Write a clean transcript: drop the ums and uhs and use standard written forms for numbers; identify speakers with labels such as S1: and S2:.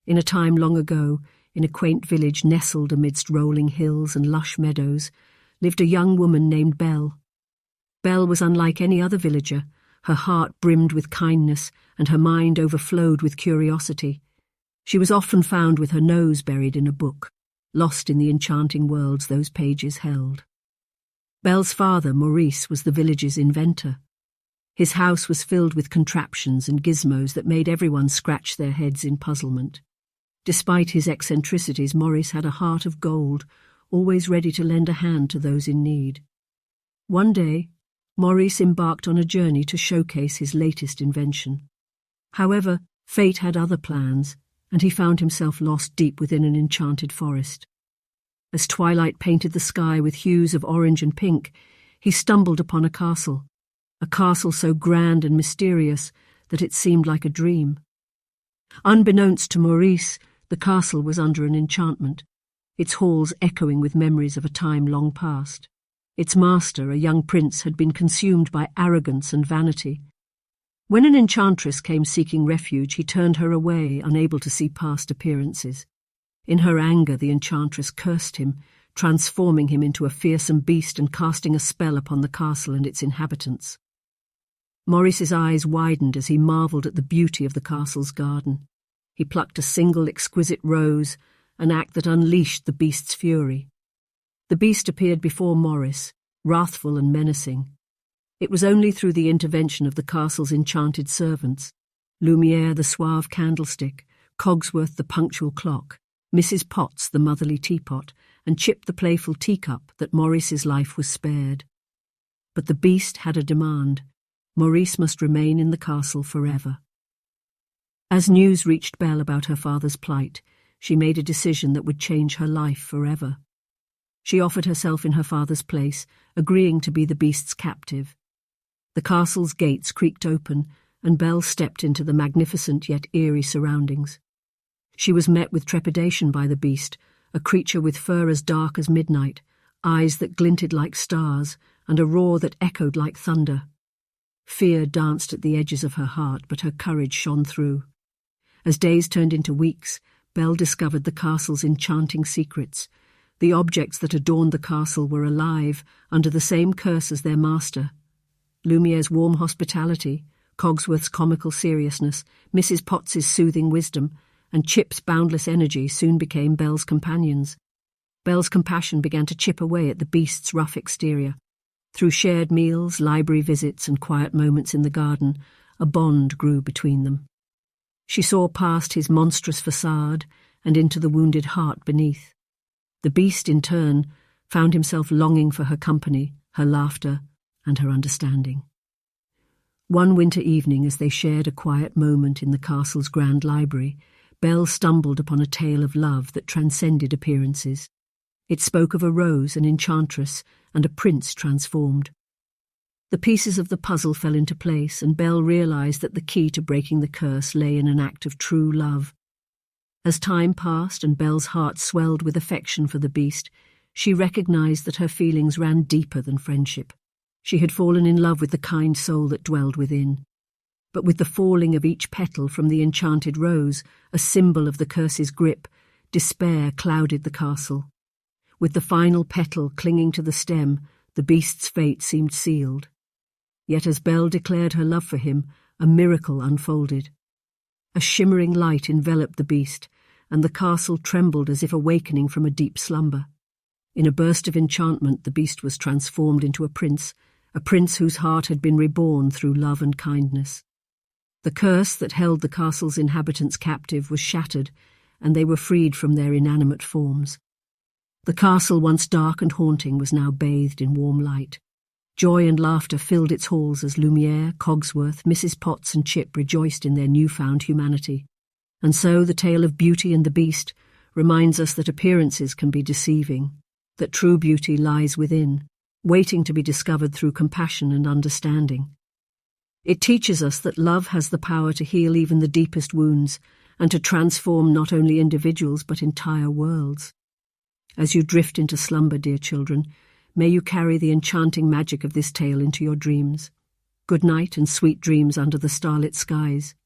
S1: In a time long ago, in a quaint village nestled amidst rolling hills and lush meadows, lived a young woman named Belle. Belle was unlike any other villager. Her heart brimmed with kindness, and her mind overflowed with curiosity. She was often found with her nose buried in a book, lost in the enchanting worlds those pages held. Belle's father, Maurice, was the village's inventor. His house was filled with contraptions and gizmos that made everyone scratch their heads in puzzlement. Despite his eccentricities, Maurice had a heart of gold, always ready to lend a hand to those in need. One day, Maurice embarked on a journey to showcase his latest invention. However, fate had other plans, and he found himself lost deep within an enchanted forest. As twilight painted the sky with hues of orange and pink, he stumbled upon a castle so grand and mysterious that it seemed like a dream. Unbeknownst to Maurice, the castle was under an enchantment, its halls echoing with memories of a time long past. Its master, a young prince, had been consumed by arrogance and vanity. When an enchantress came seeking refuge, he turned her away, unable to see past appearances. In her anger, the enchantress cursed him, transforming him into a fearsome beast and casting a spell upon the castle and its inhabitants. Maurice's eyes widened as he marvelled at the beauty of the castle's garden. He plucked a single exquisite rose, an act that unleashed the beast's fury. The beast appeared before Maurice, wrathful and menacing. It was only through the intervention of the castle's enchanted servants, Lumiere the suave candlestick, Cogsworth the punctual clock, Mrs. Potts the motherly teapot, and Chip the playful teacup, that Maurice's life was spared. But the beast had a demand. Maurice must remain in the castle forever. As news reached Belle about her father's plight, she made a decision that would change her life forever. She offered herself in her father's place, agreeing to be the beast's captive. The castle's gates creaked open, and Belle stepped into the magnificent yet eerie surroundings. She was met with trepidation by the beast, a creature with fur as dark as midnight, eyes that glinted like stars, and a roar that echoed like thunder. Fear danced at the edges of her heart, but her courage shone through. As days turned into weeks, Belle discovered the castle's enchanting secrets. The objects that adorned the castle were alive, under the same curse as their master. Lumiere's warm hospitality, Cogsworth's comical seriousness, Mrs. Potts's soothing wisdom, and Chip's boundless energy soon became Belle's companions. Belle's compassion began to chip away at the beast's rough exterior. Through shared meals, library visits, and quiet moments in the garden, a bond grew between them. She saw past his monstrous facade and into the wounded heart beneath. The beast, in turn, found himself longing for her company, her laughter, and her understanding. One winter evening, as they shared a quiet moment in the castle's grand library, Belle stumbled upon a tale of love that transcended appearances. It spoke of a rose, an enchantress, and a prince transformed. The pieces of the puzzle fell into place, and Belle realized that the key to breaking the curse lay in an act of true love. As time passed and Belle's heart swelled with affection for the beast, she recognized that her feelings ran deeper than friendship. She had fallen in love with the kind soul that dwelled within. But with the falling of each petal from the enchanted rose, a symbol of the curse's grip, despair clouded the castle. With the final petal clinging to the stem, the beast's fate seemed sealed. Yet as Belle declared her love for him, a miracle unfolded. A shimmering light enveloped the beast, and the castle trembled as if awakening from a deep slumber. In a burst of enchantment, the beast was transformed into a prince whose heart had been reborn through love and kindness. The curse that held the castle's inhabitants captive was shattered, and they were freed from their inanimate forms. The castle, once dark and haunting, was now bathed in warm light. Joy and laughter filled its halls as Lumiere, Cogsworth, Mrs. Potts and Chip rejoiced in their newfound humanity. And so the tale of Beauty and the Beast reminds us that appearances can be deceiving, that true beauty lies within, waiting to be discovered through compassion and understanding. It teaches us that love has the power to heal even the deepest wounds and to transform not only individuals but entire worlds. As you drift into slumber, dear children, may you carry the enchanting magic of this tale into your dreams. Good night and sweet dreams under the starlit skies.